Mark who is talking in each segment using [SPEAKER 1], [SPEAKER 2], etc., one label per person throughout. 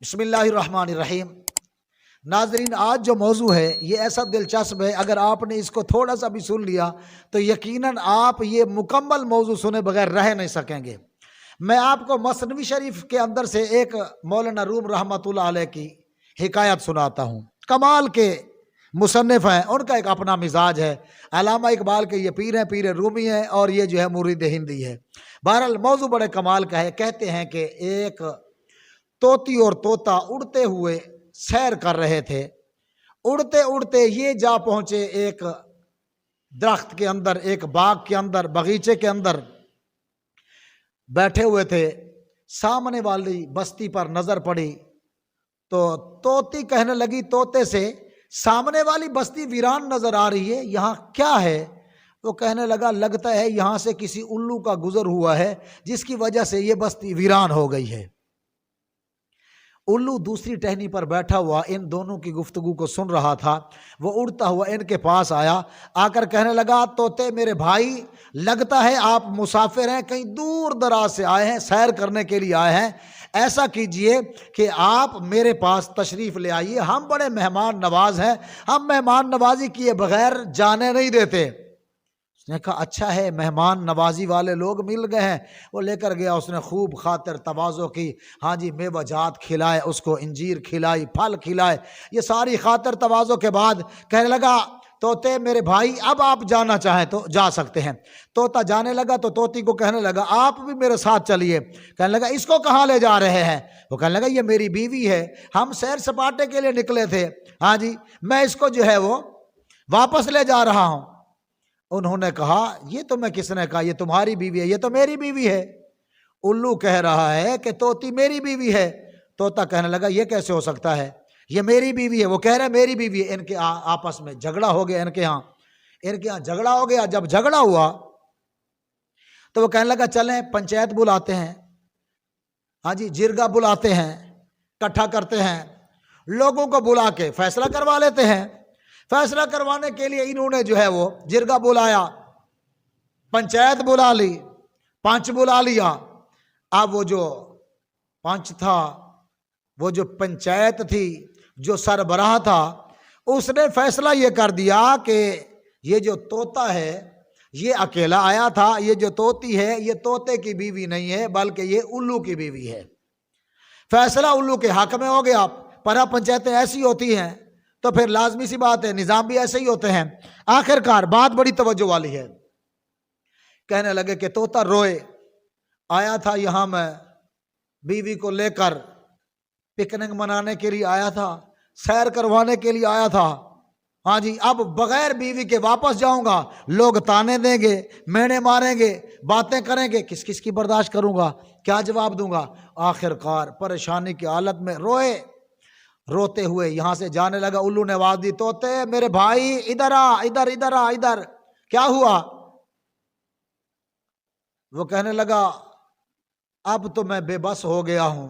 [SPEAKER 1] بسم اللہ الرحمن الرحیم۔ ناظرین، آج جو موضوع ہے یہ ایسا دلچسپ ہے، اگر آپ نے اس کو تھوڑا سا بھی سن لیا تو یقیناً آپ یہ مکمل موضوع سنے بغیر رہ نہیں سکیں گے۔ میں آپ کو مثنوی شریف کے اندر سے ایک مولانا روم رحمۃ اللہ علیہ کی حکایت سناتا ہوں۔ کمال کے مصنف ہیں، ان کا ایک اپنا مزاج ہے۔ علامہ اقبال کے یہ پیر ہیں، پیر رومی ہیں، اور یہ جو ہے مرید ہندی ہے۔ بہرحال موضوع بڑے کمال کا ہے۔ کہتے ہیں کہ ایک طوطی اور طوطا اڑتے ہوئے سیر کر رہے تھے۔ اڑتے اڑتے یہ جا پہنچے ایک درخت کے اندر، ایک باغ کے اندر، باغیچے کے اندر بیٹھے ہوئے تھے۔ سامنے والی بستی پر نظر پڑی تو طوطی کہنے لگی طوطے سے، سامنے والی بستی ویران نظر آ رہی ہے، یہاں کیا ہے؟ وہ کہنے لگا لگتا ہے یہاں سے کسی الو کا گزر ہوا ہے جس کی وجہ سے یہ بستی ویران ہو گئی ہے۔ الو دوسری ٹہنی پر بیٹھا ہوا ان دونوں کی گفتگو کو سن رہا تھا۔ وہ اڑتا ہوا ان کے پاس آیا، آ کر کہنے لگا طوطے میرے بھائی، لگتا ہے آپ مسافر ہیں، کہیں دور دراز سے آئے ہیں، سیر کرنے کے لیے آئے ہیں۔ ایسا کیجئے کہ آپ میرے پاس تشریف لے آئیے، ہم بڑے مہمان نواز ہیں، ہم مہمان نوازی کیے بغیر جانے نہیں دیتے۔ اس نے کہا اچھا ہے، مہمان نوازی والے لوگ مل گئے ہیں۔ وہ لے کر گیا، اس نے خوب خاطر تواضع کی، ہاں جی، میوہ جات کھلائے، اس کو انجیر کھلائی، پھل کھلائے۔ یہ ساری خاطر تواضع کے بعد کہنے لگا طوطے میرے بھائی، اب آپ جانا چاہیں تو جا سکتے ہیں۔ طوطا جانے لگا تو طوطی کو کہنے لگا آپ بھی میرے ساتھ چلیے۔ کہنے لگا اس کو کہاں لے جا رہے ہیں؟ وہ کہنے لگا یہ میری بیوی ہے، ہم سیر سپاٹے کے لیے نکلے تھے، ہاں جی، میں اس کو جو ہے وہ واپس لے جا رہا ہوں۔ انہوں نے کہا یہ تو میں کس نے کہا یہ تمہاری بیوی ہے؟ یہ تو میری بیوی ہے۔ الو کہہ رہا ہے کہ طوطی میری بیوی ہے۔ طوطا کہنے لگا یہ کیسے ہو سکتا ہے، یہ میری بیوی ہے، وہ کہہ رہا ہے میری بیوی ہے۔ ان کے آپس میں جھگڑا ہو گیا، ان کے ہاں جھگڑا ہو گیا۔ جب جھگڑا ہوا تو وہ کہنے لگا چلیں پنچایت بلاتے ہیں، ہاں جی، جرگا بلاتے ہیں، اکٹھا کرتے ہیں، لوگوں کو بلا کے فیصلہ کروا لیتے ہیں۔ فیصلہ کروانے کے لیے انہوں نے جو ہے وہ جرگا بلایا، پنچایت بلا لی، پنچ بلا لیا۔ اب وہ جو پنچ تھا، وہ جو پنچایت تھی، جو سربراہ تھا، اس نے فیصلہ یہ کر دیا کہ یہ جو طوطا ہے یہ اکیلا آیا تھا، یہ جو طوطی ہے یہ طوطے کی بیوی نہیں ہے بلکہ یہ الو کی بیوی ہے۔ فیصلہ الو کے حق میں ہو گیا۔ پرا پنچایتیں ایسی ہوتی ہیں تو پھر لازمی سی بات ہے، نظام بھی ایسے ہی ہوتے ہیں۔ آخر کار بات بڑی توجہ والی ہے۔ کہنے لگے کہ طوطا روئے، آیا تھا یہاں میں بیوی کو لے کر پکنک منانے کے لیے آیا تھا، سیر کروانے کے لیے آیا تھا، ہاں جی، اب بغیر بیوی کے واپس جاؤں گا، لوگ تانے دیں گے، مینے ماریں گے، باتیں کریں گے، کس کس کی برداشت کروں گا، کیا جواب دوں گا؟ آخر کار پریشانی کی حالت میں روئے، روتے ہوئے یہاں سے جانے لگا۔ الو نے آواز دی طوطے میرے بھائی ادھر آ، ادھر ادھر آ، ادھر، کیا ہوا؟ وہ کہنے لگا اب تو میں بے بس ہو گیا ہوں،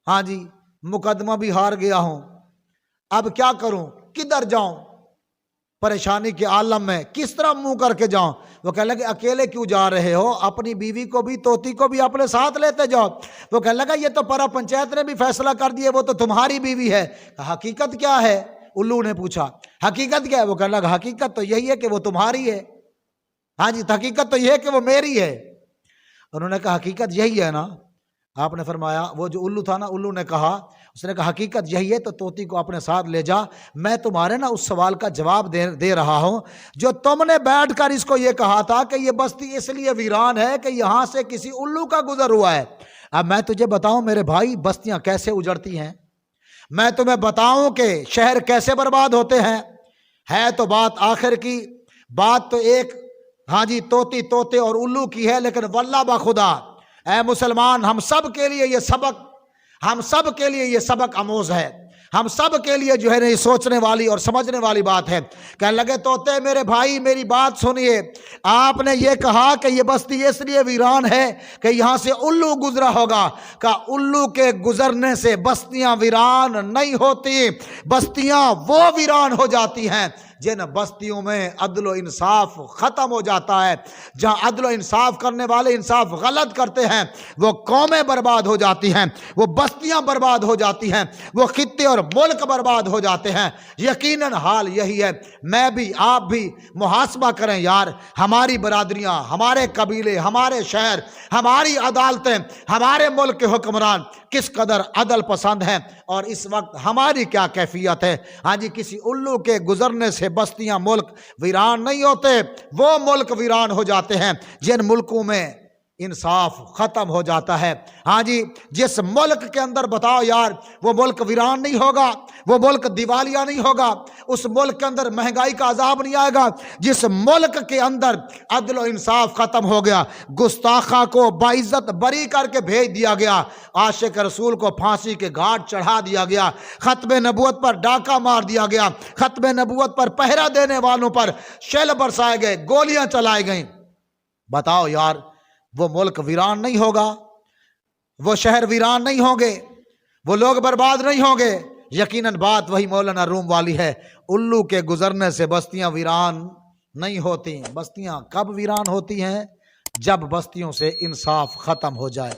[SPEAKER 1] ہاں جی، مقدمہ بھی ہار گیا ہوں، اب کیا کروں، کدھر جاؤں؟ پریشانی کے عالم میں کس طرح منہ کر کے جاؤں؟ وہ کہنے لگے اکیلے کیوں جا رہے ہو، اپنی بیوی کو بھی طوطی کو بھی اپنے ساتھ لیتے جاؤ۔ وہ کہنے لگا یہ تو پرا پنچایت نے بھی فیصلہ کر دیا، وہ تو تمہاری بیوی ہے۔ حقیقت کیا ہے؟ الو نے پوچھا حقیقت کیا ہے؟ وہ کہنے لگا حقیقت تو یہی ہے کہ وہ تمہاری ہے، ہاں جی، حقیقت تو یہ ہے کہ وہ میری ہے۔ انہوں نے کہا حقیقت یہی ہے نا؟ آپ نے فرمایا، وہ جو الو تھا نا، الو نے کہا، اس نے کہا حقیقت یہی ہے تو طوطی کو اپنے ساتھ لے جا، میں تمہارے نا اس سوال کا جواب دے رہا ہوں جو تم نے بیٹھ کر اس کو یہ کہا تھا کہ یہ بستی اس لیے ویران ہے کہ یہاں سے کسی الو کا گزر ہوا ہے۔ اب میں تجھے بتاؤں میرے بھائی بستیاں کیسے اجڑتی ہیں، میں تمہیں بتاؤں کہ شہر کیسے برباد ہوتے ہیں۔ ہے تو بات آخر کی، بات تو ایک ہاں جی طوطے اور الو کی ہے، لیکن واللہ بخدا اے مسلمان، ہم سب کے لیے یہ سبق آموز ہے، ہم سب کے لیے جو ہے یہ سوچنے والی اور سمجھنے والی بات ہے۔ کہنے لگے طوطے میرے بھائی میری بات سنیے، آپ نے یہ کہا کہ یہ بستی اس لیے ویران ہے کہ یہاں سے الو گزرا ہوگا، کہ الو کے گزرنے سے بستیاں ویران نہیں ہوتی، بستیاں وہ ویران ہو جاتی ہیں جن بستیوں میں عدل و انصاف ختم ہو جاتا ہے، جہاں عدل و انصاف کرنے والے انصاف غلط کرتے ہیں، وہ قومیں برباد ہو جاتی ہیں، وہ بستیاں برباد ہو جاتی ہیں، وہ خطے اور ملک برباد ہو جاتے ہیں۔ یقیناً حال یہی ہے۔ میں بھی آپ بھی محاسبہ کریں یار، ہماری برادریاں، ہمارے قبیلے، ہمارے شہر، ہماری عدالتیں، ہمارے ملک کے حکمران کس قدر عدل پسند ہیں، اور اس وقت ہماری کیا کیفیت ہے۔ ہاں جی، کسی الو کے گزرنے سے بستیاں ملک ویران نہیں ہوتے، وہ ملک ویران ہو جاتے ہیں جن ملکوں میں انصاف ختم ہو جاتا ہے۔ ہاں جی، جس ملک کے اندر بتاؤ یار وہ ملک ویران نہیں ہوگا، وہ ملک دیوالیہ نہیں ہوگا، اس ملک کے اندر مہنگائی کا عذاب نہیں آئے گا، جس ملک کے اندر عدل و انصاف ختم ہو گیا، گستاخہ کو باعزت بری کر کے بھیج دیا گیا، عاشق رسول کو پھانسی کے گھاٹ چڑھا دیا گیا، ختم نبوت پر ڈاکہ مار دیا گیا، ختم نبوت پر پہرا دینے والوں پر شیل برسائے گئے، گولیاں چلائی گئیں، بتاؤ یار وہ ملک ویران نہیں ہوگا، وہ شہر ویران نہیں ہوں گے، وہ لوگ برباد نہیں ہوں گے؟ یقیناً بات وہی مولانا روم والی ہے، الو کے گزرنے سے بستیاں ویران نہیں ہوتی۔ بستیاں کب ویران ہوتی ہیں؟ جب بستیوں سے انصاف ختم ہو جائے۔